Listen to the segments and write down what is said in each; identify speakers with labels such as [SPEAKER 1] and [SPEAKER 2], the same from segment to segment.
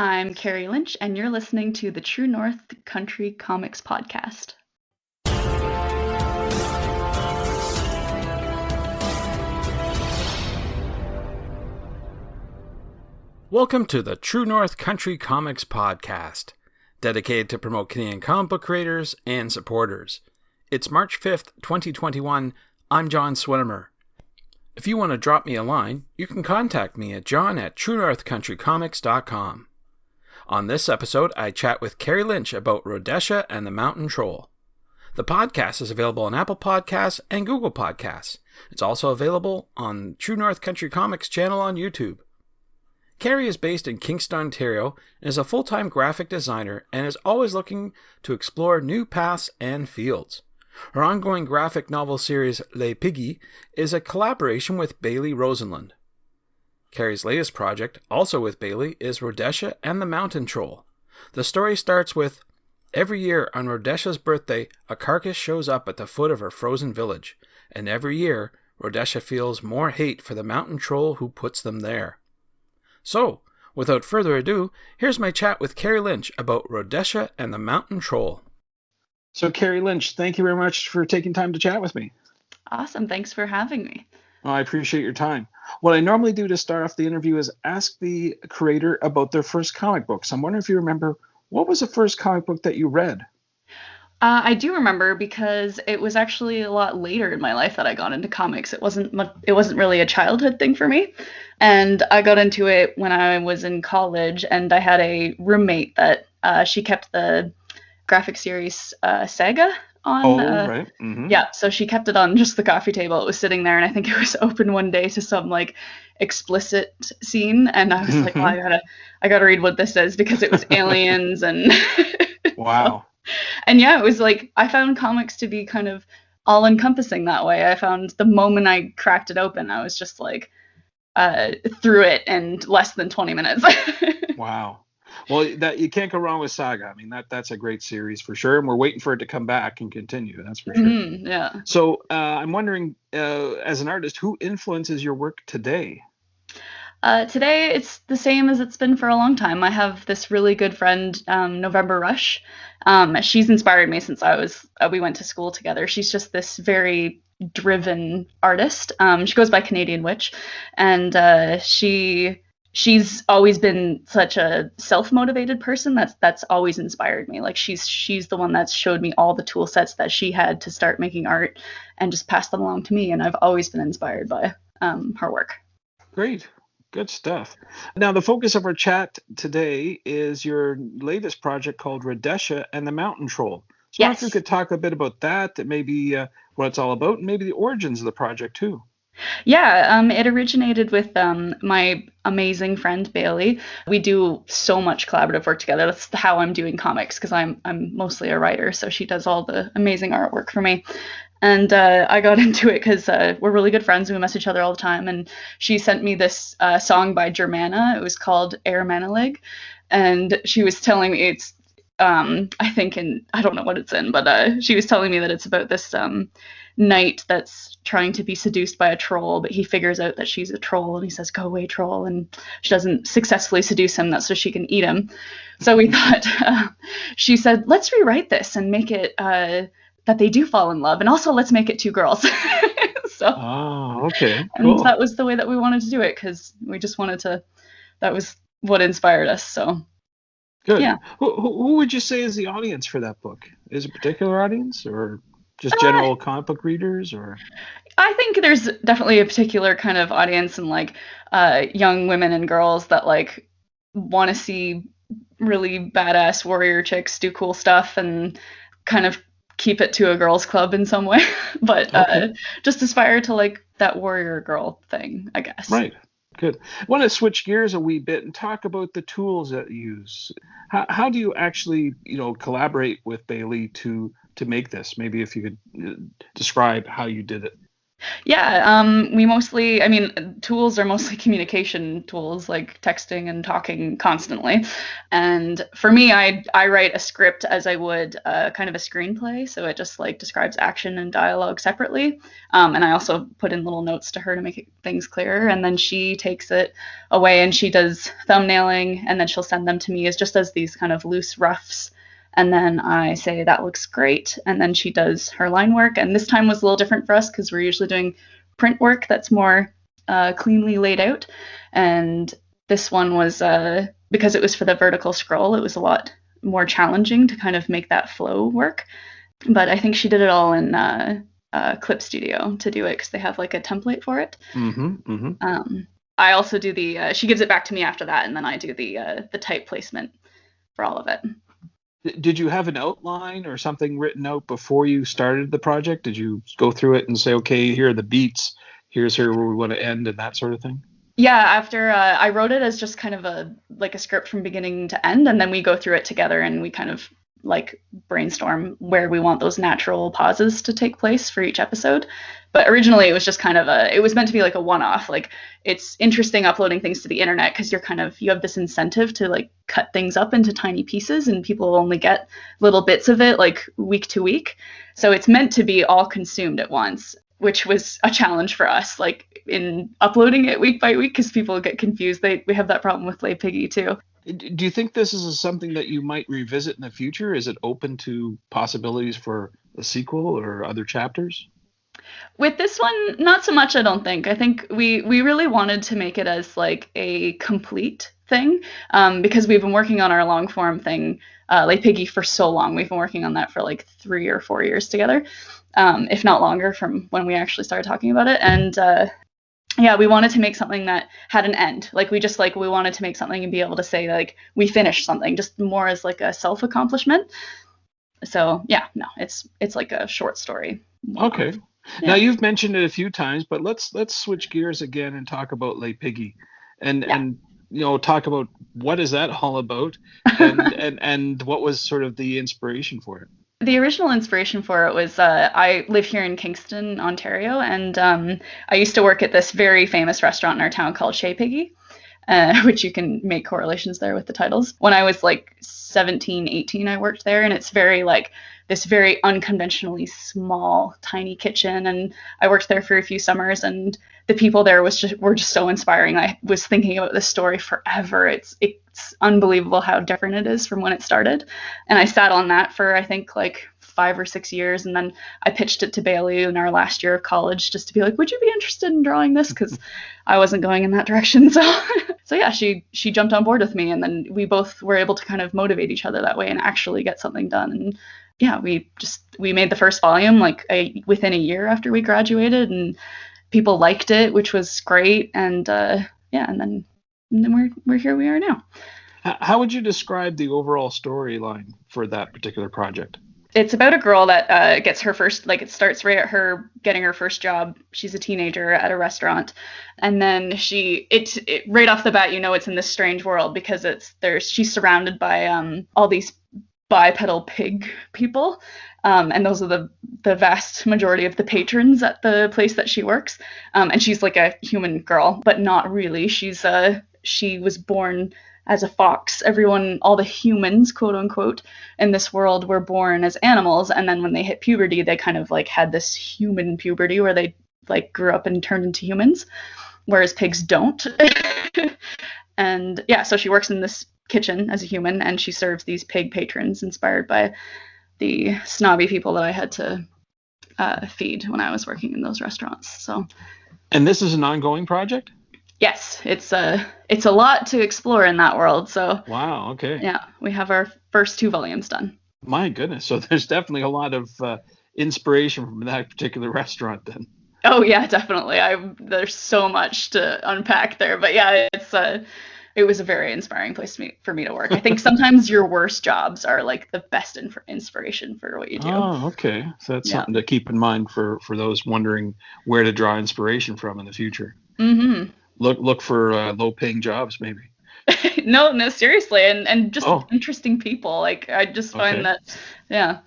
[SPEAKER 1] I'm Kari Lynch, and you're listening to the True North Country Comics Podcast.
[SPEAKER 2] Welcome to the True North Country Comics Podcast, dedicated to promote Canadian comic book creators and supporters. It's March 5th, 2021. I'm John Swinimer. If you want to drop me a line, you can contact me at john@truenorthcountrycomics.com. On this episode, I chat with Kari Lynch about Rodesha and the Mountain Troll. The podcast is available on Apple Podcasts and Google Podcasts. It's also available on True North Country Comics channel on YouTube. Kari is based in Kingston, Ontario, and is a full-time graphic designer and is always looking to explore new paths and fields. Her ongoing graphic novel series, Les Piggies, is a collaboration with Bailey Rosenland. Kari's latest project, also with Bailey, is Rodesha and the Mountain Troll. The story starts with, every year on Rodesha's birthday, a carcass shows up at the foot of her frozen village, and every year, Rodesha feels more hate for the mountain troll who puts them there. So, without further ado, here's my chat with Kari Lynch about Rodesha and the Mountain Troll. So, Kari Lynch, thank you very much for taking time to chat with me.
[SPEAKER 1] Awesome. Thanks for having me.
[SPEAKER 2] Oh, I appreciate your time. What I normally do to start off the interview is ask the creator about their first comic books. I'm wondering if you remember, what was the first comic book that you read?
[SPEAKER 1] I do remember because it was actually a lot later in my life that I got into comics. It wasn't really a childhood thing for me. And I got into it when I was in college, and I had a roommate that she kept the graphic series Saga on.
[SPEAKER 2] Oh, right. Mm-hmm.
[SPEAKER 1] Yeah, so she kept it on just the coffee table. It was sitting there, and I think it was open one day to some like explicit scene, and I was like, well, I gotta read what this is because it was aliens and
[SPEAKER 2] Wow.
[SPEAKER 1] And yeah, it was like I found comics to be kind of all encompassing that way. I found the moment I cracked it open, I was just like through it in less than 20 minutes.
[SPEAKER 2] Wow. Well, that you can't go wrong with Saga. I mean, that's a great series for sure, and we're waiting for it to come back and continue. That's for sure.
[SPEAKER 1] Yeah.
[SPEAKER 2] So I'm wondering, as an artist, who influences your work today?
[SPEAKER 1] Today, it's the same as it's been for a long time. I have this really good friend, November Rush. She's inspired me since we went to school together. She's just this very driven artist. She goes by Canadian Witch, and she's always been such a self-motivated person that's always inspired me. Like she's the one that's showed me all the tool sets that she had to start making art and just passed them along to me, and I've always been inspired by her work.
[SPEAKER 2] Great. Good stuff. Now, the focus of our chat today is your latest project called Rodesha and the Mountain Troll. So
[SPEAKER 1] Yes.
[SPEAKER 2] if you could talk a bit about that, maybe what it's all about, and maybe the origins of the project too.
[SPEAKER 1] Yeah, it originated with my amazing friend Bailey. We do so much collaborative work together. That's how I'm doing comics, because I'm mostly a writer, so she does all the amazing artwork for me. And I got into it because we're really good friends. We mess each other all the time. And she sent me this song by Germana. It was called Air Manalig. And she was telling me it's, I don't know what it's in, but she was telling me that it's about this knight that's trying to be seduced by a troll, but he figures out that she's a troll, and he says, "Go away, troll," and she doesn't successfully seduce him. That's so she can eat him. So we thought, she said, let's rewrite this and make it that they do fall in love, and also let's make it two girls.
[SPEAKER 2] Oh, okay,
[SPEAKER 1] cool.
[SPEAKER 2] And
[SPEAKER 1] that was the way that we wanted to do it, because we just wanted to, that was what inspired us. So
[SPEAKER 2] good.
[SPEAKER 1] Yeah.
[SPEAKER 2] Who would you say is the audience for that book? Is it a particular audience, or just general comic book readers? Or
[SPEAKER 1] I think there's definitely a particular kind of audience, and like young women and girls that like want to see really badass warrior chicks do cool stuff and kind of keep it to a girls club in some way, but just aspire to like that warrior girl thing, I guess.
[SPEAKER 2] Right. Good. I want to switch gears a wee bit and talk about the tools that you use. How do you actually, collaborate with Bailey to make this? Maybe if you could describe how you did it.
[SPEAKER 1] Yeah, we mostly, I mean, tools are mostly communication tools like texting and talking constantly. And for me, I write a script as I would kind of a screenplay, so it just like describes action and dialogue separately. And I also put in little notes to her to make things clearer. And then she takes it away and she does thumbnailing, and then she'll send them to me as just as these kind of loose roughs. And then I say, that looks great. And then she does her line work. And this time was a little different for us because we're usually doing print work that's more cleanly laid out. And this one was, because it was for the vertical scroll, it was a lot more challenging to kind of make that flow work. But I think she did it all in Clip Studio to do it because they have like a template for it. I also do she gives it back to me after that, and then I do the type placement for all of it.
[SPEAKER 3] Did you have an outline or something written out before you started the project? Did you go through it and say, okay, here are the beats, here's where we want to end, and that sort of thing?
[SPEAKER 1] Yeah, after I wrote it as just kind of a script from beginning to end, and then we go through it together and we kind of like brainstorm where we want those natural pauses to take place for each episode. But originally it was just kind of it was meant to be like a one-off. Like, it's interesting uploading things to the internet because you have this incentive to like cut things up into tiny pieces, and people will only get little bits of it like week to week. So it's meant to be all consumed at once, which was a challenge for us, like in uploading it week by week, because people get confused. We have that problem with Les Piggies too.
[SPEAKER 3] Do you think this is something that you might revisit in the future? Is it open to possibilities for a sequel or other chapters?
[SPEAKER 1] With this one, not so much, I don't think. I think we really wanted to make it as like a complete thing, because we've been working on our long form thing, Les Piggies, for so long. We've been working on that for like 3 or 4 years together, if not longer, from when we actually started talking about it. And yeah, we wanted to make something that had an end. Like, we wanted to make something and be able to say like we finished something, just more as like a self accomplishment. So yeah, no, it's like a short story.
[SPEAKER 3] Okay.
[SPEAKER 1] Yeah.
[SPEAKER 3] Now, you've mentioned it a few times, but let's switch gears again and talk about Les Piggies, and talk about what is that all about, and what was sort of the inspiration for it.
[SPEAKER 1] The original inspiration for it was I live here in Kingston, Ontario, and I used to work at this very famous restaurant in our town called Chez Piggy, which you can make correlations there with the titles. When I was like 17, 18, I worked there, and it's very like this very unconventionally small, tiny kitchen. And I worked there for a few summers, and the people there were just so inspiring. I was thinking about this story forever. It's unbelievable how different it is from when it started. And I sat on that for, I think, like 5 or 6 years. And then I pitched it to Bailey in our last year of college just to be like, would you be interested in drawing this? Because I wasn't going in that direction. So yeah, she jumped on board with me. And then we both were able to kind of motivate each other that way and actually get something done. And yeah, we made the first volume like within a year after we graduated, and people liked it, which was great. And yeah, and then we're here we are now.
[SPEAKER 3] How would you describe the overall storyline for that particular project?
[SPEAKER 1] It's about a girl that gets her first, like, it starts right at her getting her first job. She's a teenager at a restaurant, and then it right off the bat, it's in this strange world because she's surrounded by all these bipedal pig people, and those are the vast majority of the patrons at the place that she works. And she's like a human girl, but not really. She was born as a fox. All the humans, quote unquote, in this world were born as animals, and then when they hit puberty, they kind of like had this human puberty where they like grew up and turned into humans, whereas pigs don't. And yeah, so she works in this kitchen as a human, and she serves these pig patrons inspired by the snobby people that I had to feed when I was working in those restaurants. So,
[SPEAKER 3] and this is an ongoing project?
[SPEAKER 1] Yes, it's a lot to explore in that world. So
[SPEAKER 3] wow, okay.
[SPEAKER 1] Yeah, we have our first 2 volumes done.
[SPEAKER 3] My goodness, so there's definitely a lot of inspiration from that particular restaurant then.
[SPEAKER 1] Oh yeah, definitely. There's so much to unpack there, but yeah, it was a very inspiring place for me to work. I think sometimes your worst jobs are like the best inspiration for what you do.
[SPEAKER 3] Oh, okay. So that's something to keep in mind for those wondering where to draw inspiration from in the future.
[SPEAKER 1] Mm-hmm.
[SPEAKER 3] Look for low-paying jobs, maybe.
[SPEAKER 1] No, seriously, and just interesting people. Like, I just find that, yeah.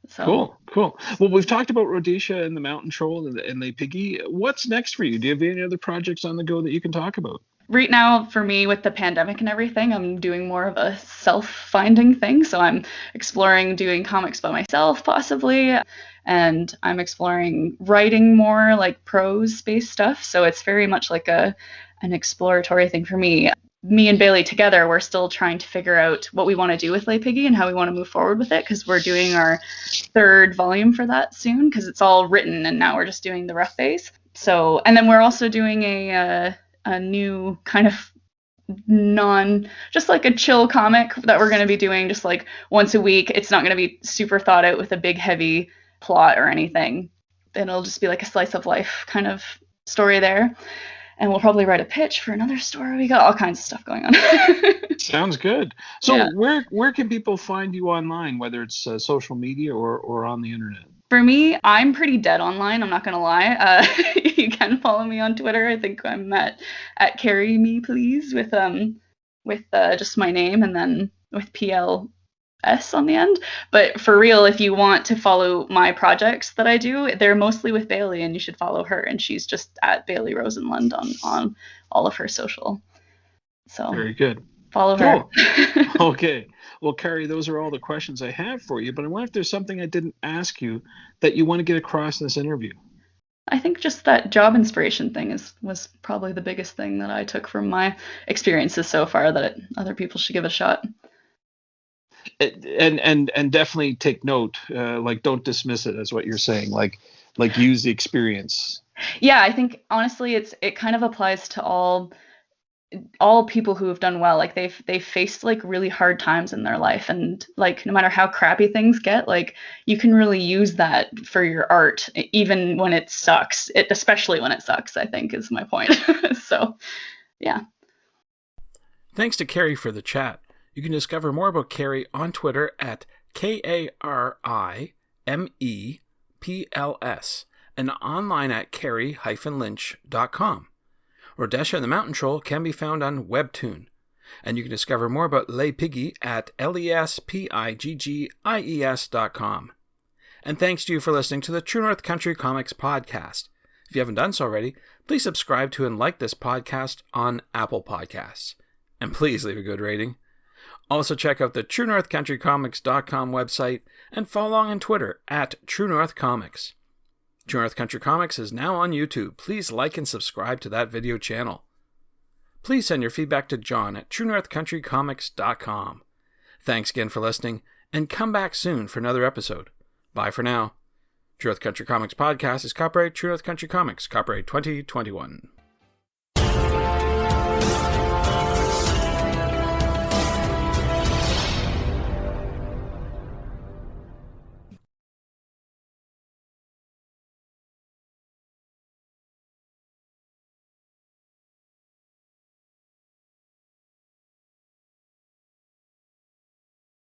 [SPEAKER 1] So
[SPEAKER 3] Cool. Well, we've talked about Rodesha and the Mountain Troll and Les Piggies. What's next for you? Do you have any other projects on the go that you can talk about?
[SPEAKER 1] right now, for me, with the pandemic and everything, I'm doing more of a self-finding thing. So I'm exploring doing comics by myself, possibly, and I'm exploring writing more like prose-based stuff. So it's very much like an exploratory thing for me. Me and Bailey together, we're still trying to figure out what we want to do with Les Piggy and how we want to move forward with it, because we're doing our third volume for that soon, because it's all written and now we're just doing the rough phase. So, and then we're also doing a new kind of just like a chill comic that we're going to be doing just like once a week. It's not going to be super thought out with a big heavy plot or anything. It'll just be like a slice of life kind of story there. And we'll probably write a pitch for another story. We got all kinds of stuff going on.
[SPEAKER 3] Sounds good. So
[SPEAKER 1] Yeah.
[SPEAKER 3] where can people find you online, whether it's social media or on the internet?
[SPEAKER 1] For me, I'm pretty dead online. I'm not gonna lie. You can follow me on Twitter. I think I'm at Carry Me Please with just my name and then with PLS on the end. But for real, if you want to follow my projects that I do, they're mostly with Bailey, and you should follow her. And she's just at Bailey Rosenlund on all of her social. So
[SPEAKER 3] Very good.
[SPEAKER 1] follow
[SPEAKER 3] Cool.
[SPEAKER 1] her.
[SPEAKER 3] Okay. Well, Kari, those are all the questions I have for you, but I wonder if there's something I didn't ask you that you want to get across in this interview.
[SPEAKER 1] I think just that job inspiration thing was probably the biggest thing that I took from my experiences so far, that other people should give it a shot.
[SPEAKER 3] And definitely take note. Like, don't dismiss it as what you're saying. Like use the experience.
[SPEAKER 1] Yeah, I think honestly it kind of applies to all people who have done well. Like they've faced like really hard times in their life, and like no matter how crappy things get, like you can really use that for your art, even when it sucks. Especially when it sucks, I think, is my point. So yeah.
[SPEAKER 2] Thanks to Kari for the chat. You can discover more about Kari on Twitter at KariMepls and online at kari-lynch.com. Rodesha and the Mountain Troll can be found on WebToon. And you can discover more about Les Piggies at lespiggies.com. And thanks to you for listening to the True North Country Comics podcast. If you haven't done so already, please subscribe to and like this podcast on Apple Podcasts. And please leave a good rating. Also check out the TrueNorthCountryComics.com website and follow along on Twitter at TrueNorthComics. True North Country Comics is now on YouTube. Please like and subscribe to that video channel. Please send your feedback to John at TrueNorthCountryComics.com. Thanks again for listening, and come back soon for another episode. Bye for now. True North Country Comics Podcast is copyright True North Country Comics, copyright 2021.